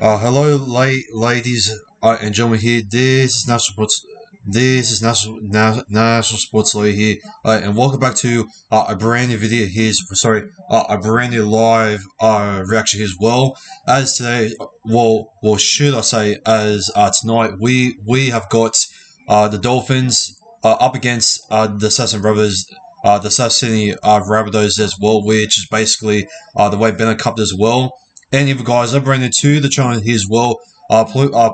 Hello, ladies and gentlemen. Here, this is National Sports. This is National Sports Lawyer here, and welcome back to a brand new video here. A brand new live reaction here as well. As today, well, should I say, as tonight, we have got the Dolphins up against the South Brothers. The South Sydney Rabbitohs as well, which is basically the Wade Bennett Cup as well. And if you guys are brand new to the channel here as well,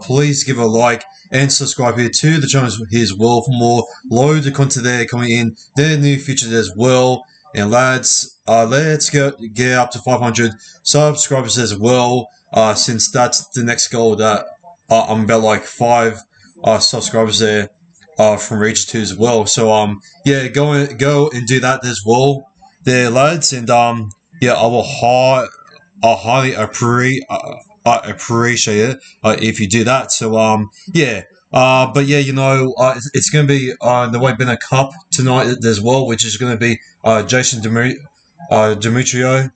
please give a like and subscribe here to the channel here as well for more loads of content there coming in the near future as well. And lads, let's get up to 500 subscribers as well, since that's the next goal that I'm about like 5 subscribers there from reach to as well. So yeah, go and do that as well there, lads. And yeah, I highly appreciate it if you do that. So yeah, but yeah, you know, it's going to be the Wade Bennett Cup tonight as well, which is going to be Jason Demetrio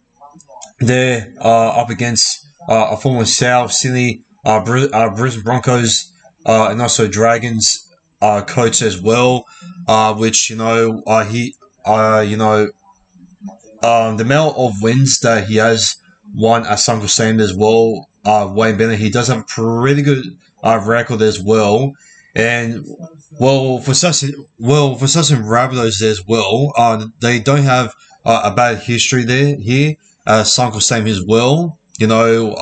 there up against a former South Sydney Brisbane Broncos and also Dragons coach as well, which you know the amount of wins that he has won at Suncle Stadium as well. Wayne Bennett, he does have a pretty good record as well, and for such Rabbitohs as well, they don't have a bad history here at Suncle Stadium as well. You know,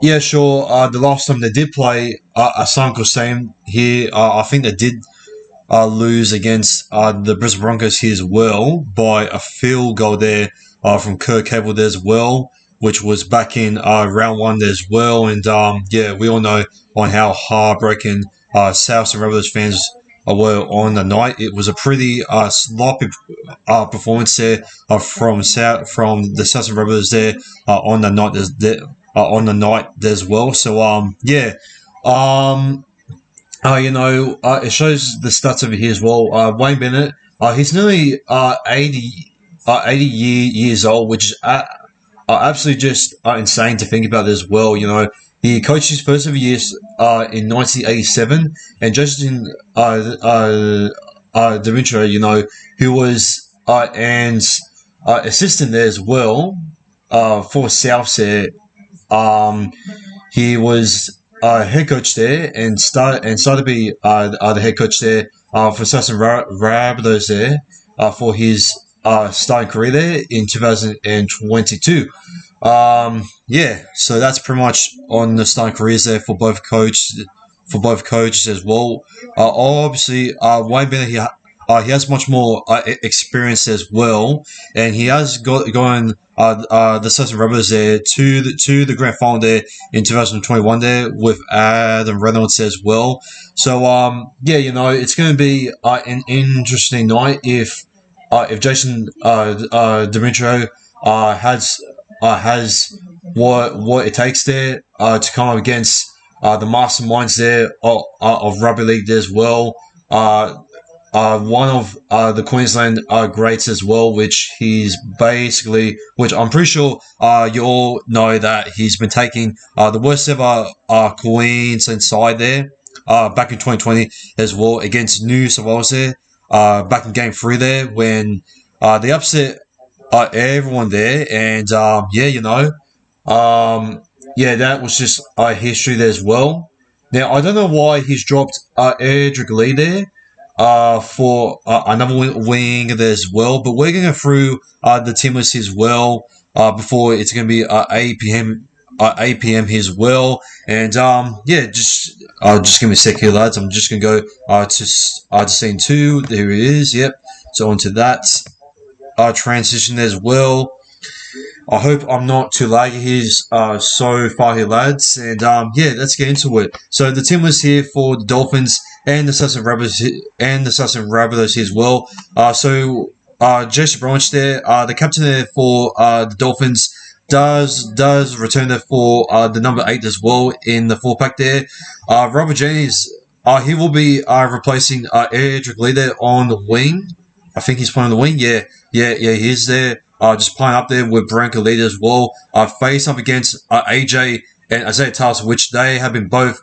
yeah, sure. The last time they did play a Suncle Stadium here, I think they did lose against the Brisbane Broncos here as well by a field goal there from Kurt Cable there as well, which was back in round 1 there as well. And yeah, we all know on how heartbreaking South and Rabbitohs fans were on the night. It was a pretty sloppy performance there from the South and Rabbitohs there on the night as well. So yeah, you know, it shows the stats over here as well. Wayne Bennett, he's nearly 80 years old, which is absolutely just insane to think about as well. You know, he coached his first ever years in 1987, and Justin Demetrio, you know, who was and assistant there as well for South there. He was head coach there and started to be the head coach there for Southern Rabbitohs there for his starting career there in 2022. Yeah, so that's pretty much on the starting careers there for both coaches as well. Obviously, Wayne Bennett, he has much more experience as well, and he has gone the Southern Rabbitohs there to the grand final there in 2021 there with Adam Reynolds as well. So yeah, you know, it's going to be an interesting night if Jason Demetrio has what it takes there to come up against the masterminds there of rugby league there as well. One of the Queensland greats as well, which I'm pretty sure you all know that he's been taking the worst ever Queensland side there back in 2020 as well against New South Wales there back in Game 3 there when they upset everyone there. And yeah, you know, yeah, that was just history there as well. Now, I don't know why he's dropped Edric Lee there for another wing there as well, but we're going to go through the team list as well before it's going to be 8 p.m. here as well. And yeah, just give me a sec here, lads. I'm just going to go to scene 2. There it is. Yep. So onto that transition as well. I hope I'm not too laggy here so far here, lads. And yeah, let's get into it. So the team was here for the Dolphins and the Southern Rabbitohs here as well. So Jason Branch there, the captain there for the Dolphins, does return there for the number 8 as well in the 4-pack there. Robert Jennings, he will be replacing Edric Lee there on the wing. I think he's playing on the wing. Yeah, he is there just playing up there with Branko Leader as well. Face up against AJ and Isaiah Taylor, which they have been both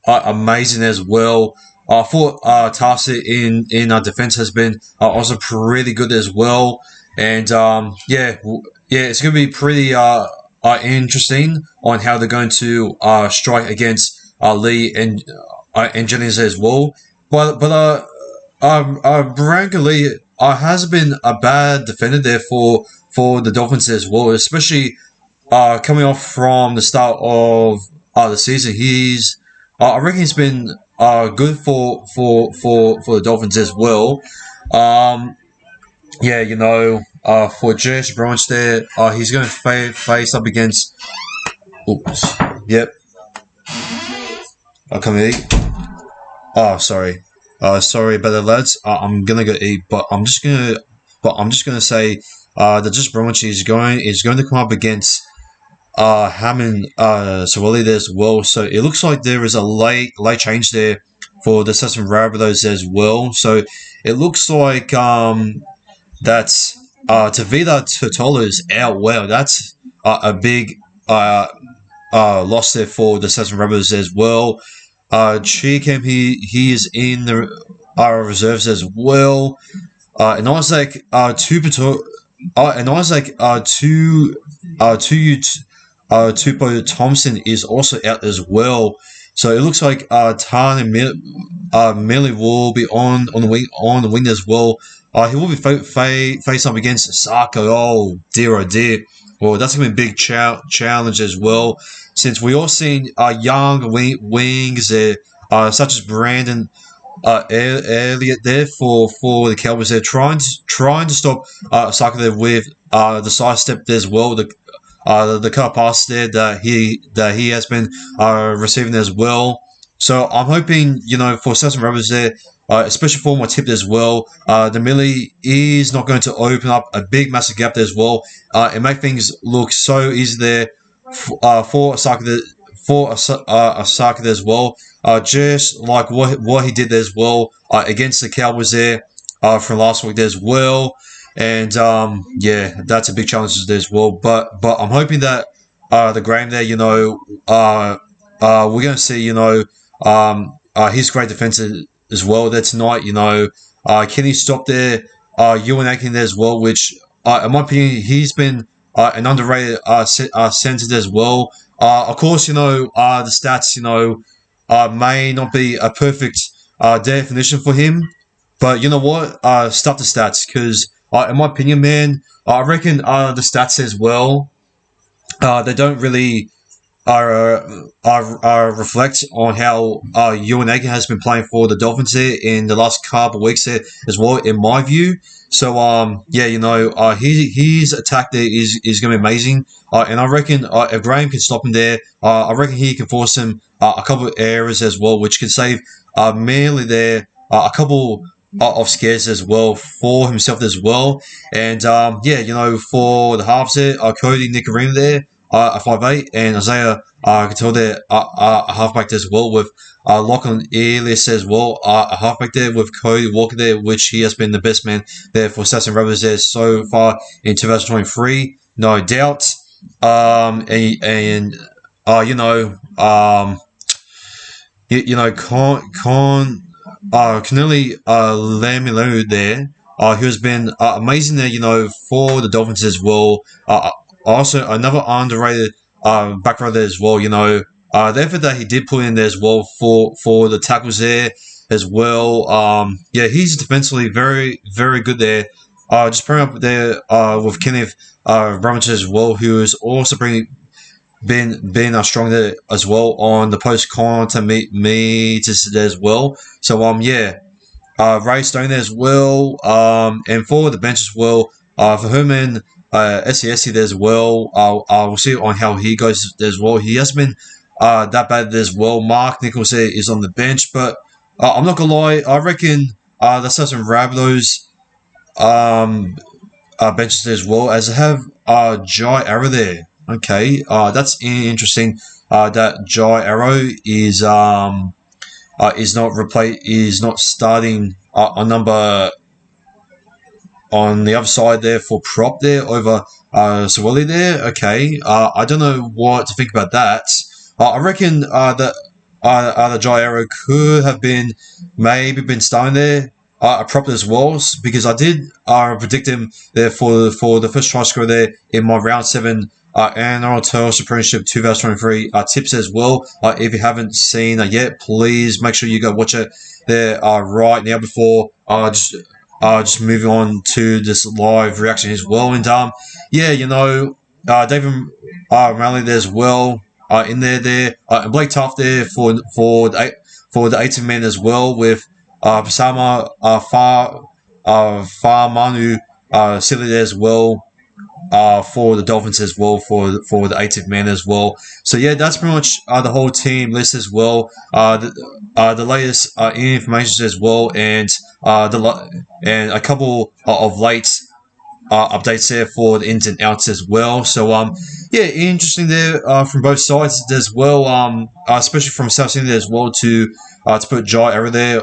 amazing as well. I thought Tarsi in defense has been also pretty good as well, and it's going to be pretty interesting on how they're going to strike against Lee and Jennings as well. But Branko Lee has been a bad defender there for the Dolphins as well, especially coming off from the start of the season. I reckon he's been good for the Dolphins as well. For Jess Branch there, he's going to face up against. Oops. Yep. I'll come eat. Oh, sorry. Sorry about that, lads. I'm gonna go eat, but I'm just gonna say that Jess Branch is going to come up against Hammond Sawali there as well. So it looks like there is a late change there for the Sassam Rabbitohs as well. So it looks like that's Tavita Totola is out. Wow, that's a big loss there for the Sassam Rabbitohs as well. Cheekham, he is in the reserves as well. And Isaac Tupo Thompson is also out as well. So it looks like Tan and Millie will be on the wing as well. He will be face up against Sako. Oh dear. Well, that's going to be a big challenge as well, since we all seen young wings there, such as Brandon Elliott there for the Cowboys. They're trying to stop Sako there with the side step there as well. The cut pass there that he has been receiving as well. So I'm hoping, for Sassam Rabbitohs there, especially for my tip as well, the Millie is not going to open up a big massive gap there as well, and make things look so easy there for Saka there as well. Just like what he did there as well against the Cowboys there from last week there as well. And that's a big challenge there as well. But I'm hoping that the Graham there, we're going to see, his great defense as well there tonight. Can he stop there? Ewan Aiken there as well, which in my opinion he's been an underrated centre as well. Of course, the stats, may not be a perfect definition for him, but you know what? Stop the stats, because in my opinion, man, I reckon the stats as well, they don't really reflect on how Ewan Aiken has been playing for the Dolphins there in the last couple of weeks there as well, in my view. So his attack there is going to be amazing, and I reckon if Graham can stop him there, I reckon he can force him a couple of errors as well, which can save Manly there a couple of scares as well for himself as well. And for the halves there, Cody Nicarima there, a 5'8", and Isaiah Cattell there, a halfback as well, with Lachlan Elias as well, a halfback there with Cody Walker there, which he has been the best man there for Sassam Rabbitohs there so far in 2023, no doubt. Canelli Lamilu there, who has been amazing there, for the Dolphins as well. Also, another underrated back row there as well. The effort that he did put in there as well for the tackles there as well. He's defensively very, very good there. Just pairing up there with Kenneth Ramage as well, who is also been strong there as well on the post-contact meters there as well. So Ray Stone there as well, and for the bench as well, for Herman SESC there as well. We'll see on how he goes there as well. He hasn't been that bad there as well. Mark Nichols there is on the bench, but I'm not gonna lie, I reckon let's have some Rabbitohs benches there as well, as I have Jai Arrow there. Okay, that's interesting. That Jai Arrow is not starting on number on the other side there for prop there over Swilly there. Okay, I don't know what to think about that. I reckon that the Jairo could have been starting there prop as well, because I did predict him there for the first try scorer there in my round 7 NRL Telstra Premiership 2023 tips as well. If you haven't seen it yet, please make sure you go watch it there right now before just moving on to this live reaction as well. And yeah, David Malley there as well in there, and Blake Tough there for the 18th man as well, with Pasama Manu Silly there as well for the Dolphins as well for the 18th man as well. So yeah, that's pretty much the whole team list as well. The latest information as well, and and a couple of late updates there for the ins and outs as well. So yeah, interesting there from both sides as well. Especially from South Sydney as well to put Jai Arrow there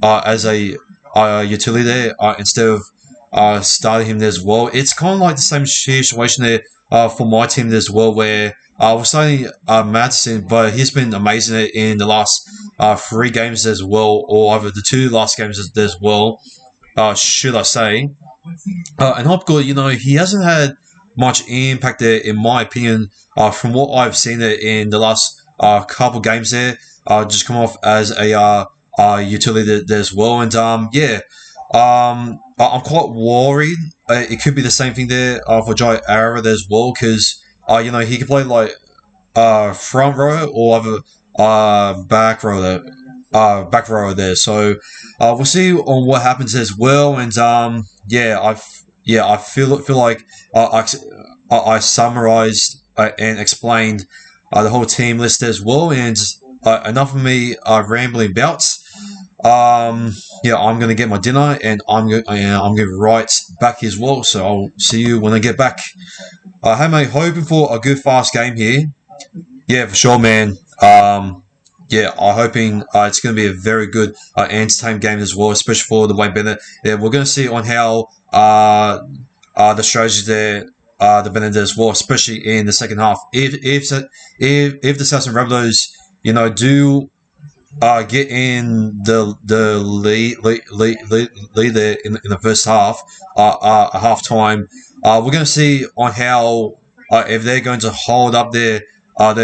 as a utility there instead of starting him there as well. It's kind of like the same situation there for my team as well, where we're starting Madison, but he's been amazing in the last 3 games as well, or over the 2 last games as well, should I say. And Hopgood, he hasn't had much impact there, in my opinion, from what I've seen there in the last couple games there. Just come off as a utility there as well. And yeah, I'm quite worried. It could be the same thing there for Jai Arrow there as well, because he can play like front row or other back row there. So we'll see on what happens as well. And yeah, I feel like I summarized and explained the whole team list as well. And enough of me rambling bouts. Yeah, I'm gonna get my dinner, and I'm gonna write back as well. So I'll see you when I get back. Hey mate, hoping for a good fast game here. Yeah, for sure, man. Yeah, I'm hoping it's going to be a very good entertaining game as well, especially for the Wayne Bennett. Yeah, we're going to see on how the strategies there, the Bennett as well, especially in the second half. If the Southern Rabbitohs, do get in the lead there in the first half, half time, we're going to see on how if they're going to hold up their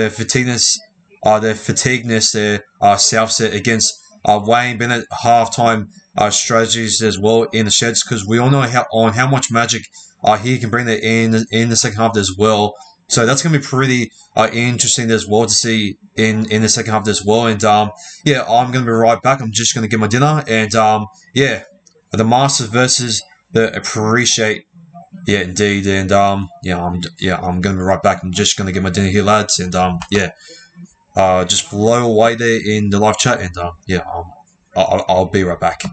fatigueness. Their fatigueness there, South set against Wayne Bennett halftime strategies as well in the sheds, because we all know how much magic he can bring there in the second half as well. So that's going to be pretty interesting as well to see in the second half as well. And yeah, I'm going to be right back. I'm just going to get my dinner, and yeah, the Masters versus the Appreciate. Yeah, indeed, and yeah, I'm going to be right back. I'm just going to get my dinner here, lads, and yeah. Just blow away there in the live chat, and yeah, I'll be right back.